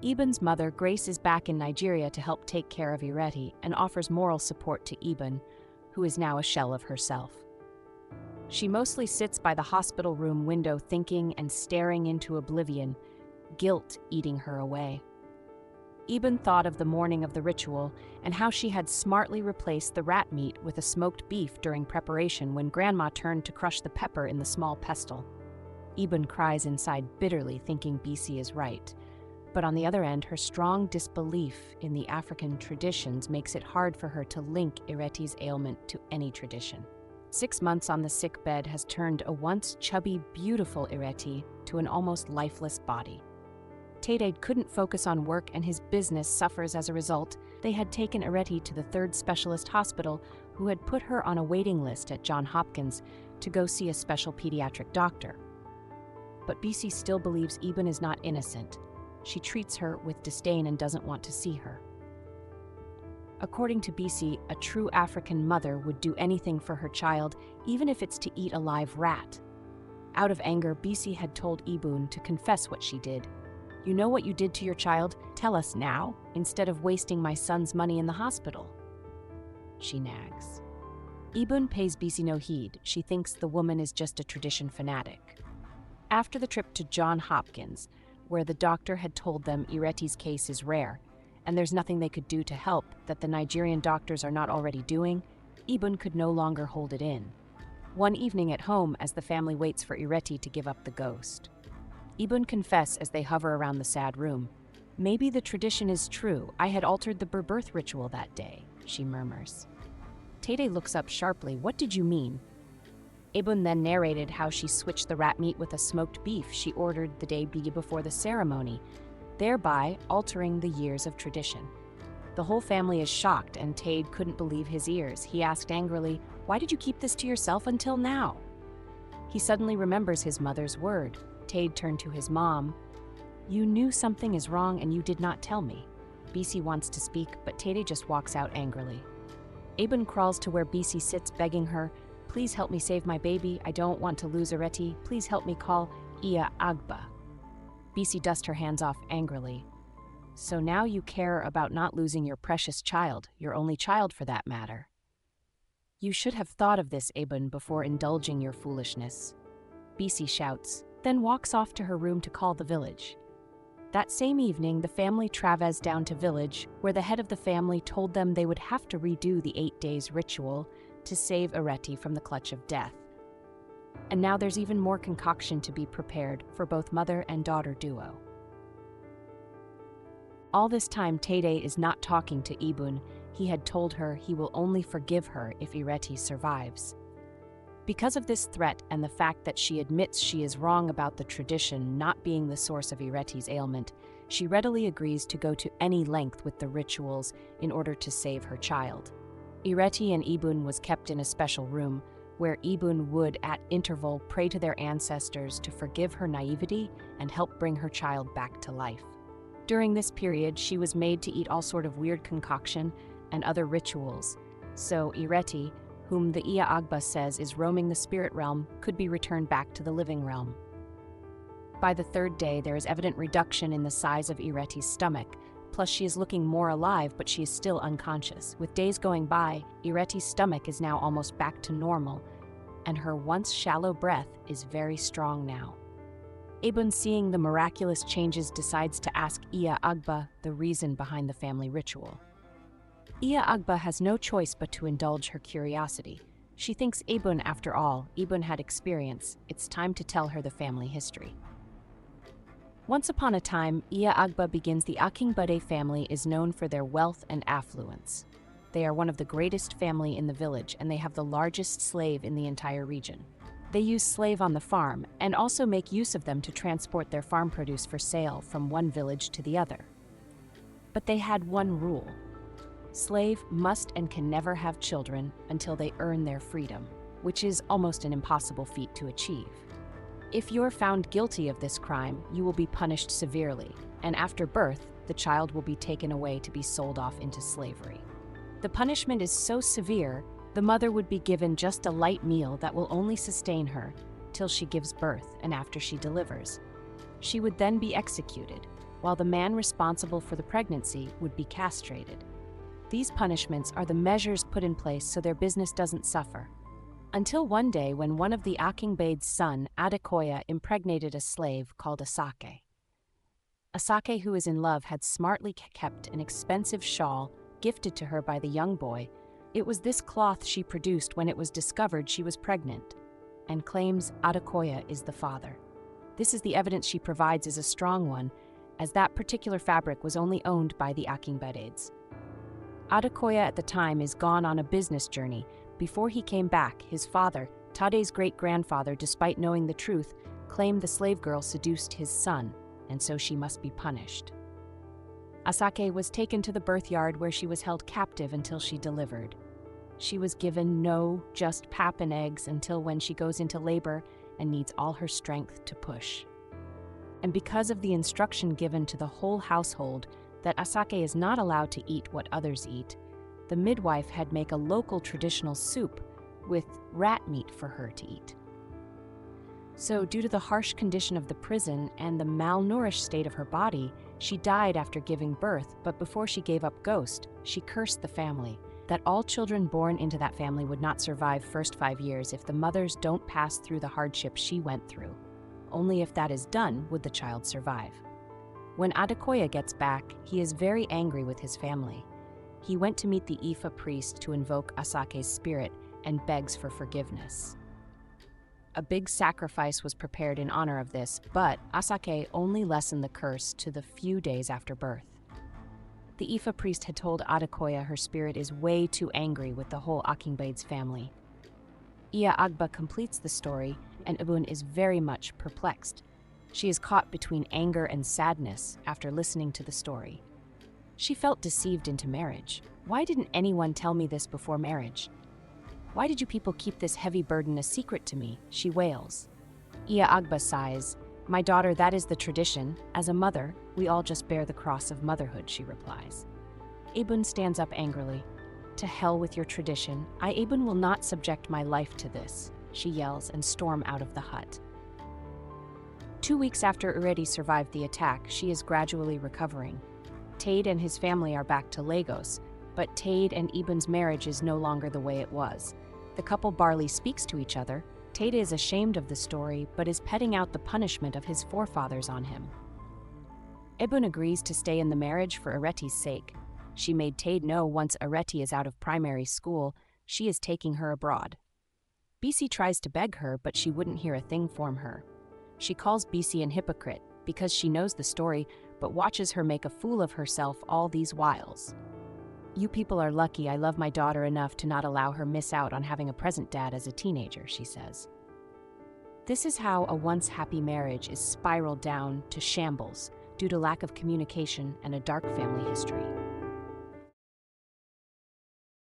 Ebun's mother, Grace, is back in Nigeria to help take care of IRETI and offers moral support to Ebun, who is now a shell of herself. She mostly sits by the hospital room window thinking and staring into oblivion, guilt eating her away. Ebun thought of the morning of the ritual and how she had smartly replaced the rat meat with a smoked beef during preparation when Grandma turned to crush the pepper in the small pestle. Ebun cries inside bitterly, thinking BISI is right. But on the other end, her strong disbelief in the African traditions makes it hard for her to link IRETI's ailment to any tradition. 6 months on the sick bed has turned a once chubby, beautiful IRETI to an almost lifeless body. TADE couldn't focus on work and his business suffers as a result. They had taken IRETI to the 3rd specialist hospital, who had put her on a waiting list at Johns Hopkins to go see a special pediatric doctor. But BISI still believes Ebun is not innocent. She treats her with disdain and doesn't want to see her. According to BISI, a true African mother would do anything for her child, even if it's to eat a live rat. Out of anger, BISI had told Ebun to confess what she did. "You know what you did to your child? Tell us now, instead of wasting my son's money in the hospital." She nags. Ebun pays BISI no heed. She thinks the woman is just a tradition fanatic. After the trip to Johns Hopkins, where the doctor had told them IRETI's case is rare, and there's nothing they could do to help that the Nigerian doctors are not already doing, Ebun could no longer hold it in. One evening at home, as the family waits for IRETI to give up the ghost, Ebun confess as they hover around the sad room. "Maybe the tradition is true. I had altered the birth ritual that day," she murmurs. TADE looks up sharply. "What did you mean?" Ebun then narrated how she switched the rat meat with a smoked beef she ordered the day before the ceremony, thereby altering the years of tradition. The whole family is shocked, and TADE couldn't believe his ears. He asked angrily, "Why did you keep this to yourself until now?" He suddenly remembers his mother's word. TADE turned to his mom. "You knew something is wrong and you did not tell me." BISI wants to speak, but TADE just walks out angrily. Ebun crawls to where BISI sits, begging her, "Please help me save my baby. I don't want to lose IRETI. Please help me call Iya Agba." BISI dusts her hands off angrily. "So now you care about not losing your precious child, your only child for that matter. You should have thought of this, Ebun, before indulging your foolishness." BISI shouts, then walks off to her room to call the village. That same evening, the family travels down to village, where the head of the family told them they would have to redo the 8 days ritual to save IRETI from the clutch of death. And now there's even more concoction to be prepared for both mother and daughter duo. All this time, TADE is not talking to Ebun. He had told her he will only forgive her if IRETI survives. Because of this threat and the fact that she admits she is wrong about the tradition not being the source of IRETI's ailment, she readily agrees to go to any length with the rituals in order to save her child. IRETI and Ebun was kept in a special room, where Ebun would, at interval, pray to their ancestors to forgive her naivety and help bring her child back to life. During this period, she was made to eat all sort of weird concoction and other rituals, so IRETI, whom the Iya Agba says is roaming the spirit realm, could be returned back to the living realm. By the 3rd day, there is evident reduction in the size of IRETI's stomach, plus she is looking more alive, but she is still unconscious. With days going by, IRETI's stomach is now almost back to normal, and her once shallow breath is very strong now. Ebun, seeing the miraculous changes, decides to ask Iya Agba the reason behind the family ritual. Iya Agba has no choice but to indulge her curiosity. She thinks Ebun, after all, Ebun had experience. It's time to tell her the family history. Once upon a time, Iya Agba begins. The Akingbade family is known for their wealth and affluence. They are one of the greatest family in the village, and they have the largest slave in the entire region. They use slave on the farm, and also make use of them to transport their farm produce for sale from one village to the other. But they had one rule. Slave must and can never have children until they earn their freedom, which is almost an impossible feat to achieve. If you're found guilty of this crime, you will be punished severely, and after birth, the child will be taken away to be sold off into slavery. The punishment is so severe, the mother would be given just a light meal that will only sustain her till she gives birth and after she delivers. She would then be executed. while the man responsible for the pregnancy would be castrated. These punishments are the measures put in place so their business doesn't suffer. Until one day when one of the Akingbede's son, Adekoya, impregnated a slave called Asake. Asake, who is in love, had smartly kept an expensive shawl gifted to her by the young boy. It was this cloth she produced when it was discovered she was pregnant, and claims Adekoya is the father. This is the evidence she provides is a strong one, as that particular fabric was only owned by the Akingbedes. Adekoya at the time is gone on a business journey. Before he came back, his father, TADE's great-grandfather, despite knowing the truth, claimed the slave girl seduced his son, and so she must be punished. Asake was taken to the birth yard where she was held captive until she delivered. She was given no just pap and eggs until when she goes into labor and needs all her strength to push. And because of the instruction given to the whole household that Asake is not allowed to eat what others eat, the midwife had make a local traditional soup with rat meat for her to eat. So, due to the harsh condition of the prison and the malnourished state of her body, she died after giving birth, but before she gave up ghost, she cursed the family, that all children born into that family would not survive first 5 years if the mothers don't pass through the hardship she went through. Only if that is done would the child survive. When Adekoya gets back, he is very angry with his family. He went to meet the Ifa priest to invoke Asake's spirit and begs for forgiveness. A big sacrifice was prepared in honor of this, but Asake only lessened the curse to the few days after birth. The Ifa priest had told Adekoya her spirit is way too angry with the whole Akingbede's family. Iya Agba completes the story, and Ebun is very much perplexed. She is caught between anger and sadness after listening to the story. She felt deceived into marriage. Why didn't anyone tell me this before marriage? Why did you people keep this heavy burden a secret to me? She wails. Iya Agba sighs. My daughter, that is the tradition. As a mother, we all just bear the cross of motherhood, she replies. Ebun stands up angrily. To hell with your tradition. I, Ebun, will not subject my life to this, she yells and storms out of the hut. 2 weeks after IRETI survived the attack, she is gradually recovering. TADE and his family are back to Lagos, but TADE and Ebun's marriage is no longer the way it was. The couple barely speaks to each other. TADE is ashamed of the story, but is petting out the punishment of his forefathers on him. Ebun agrees to stay in the marriage for IRETI's sake. She made TADE know once IRETI is out of primary school, she is taking her abroad. BISI tries to beg her, but she wouldn't hear a thing from her. She calls BISI an hypocrite because she knows the story, but watches her make a fool of herself all these whiles. You people are lucky I love my daughter enough to not allow her miss out on having a present dad as a teenager, she says. This is how a once happy marriage is spiraled down to shambles due to lack of communication and a dark family history.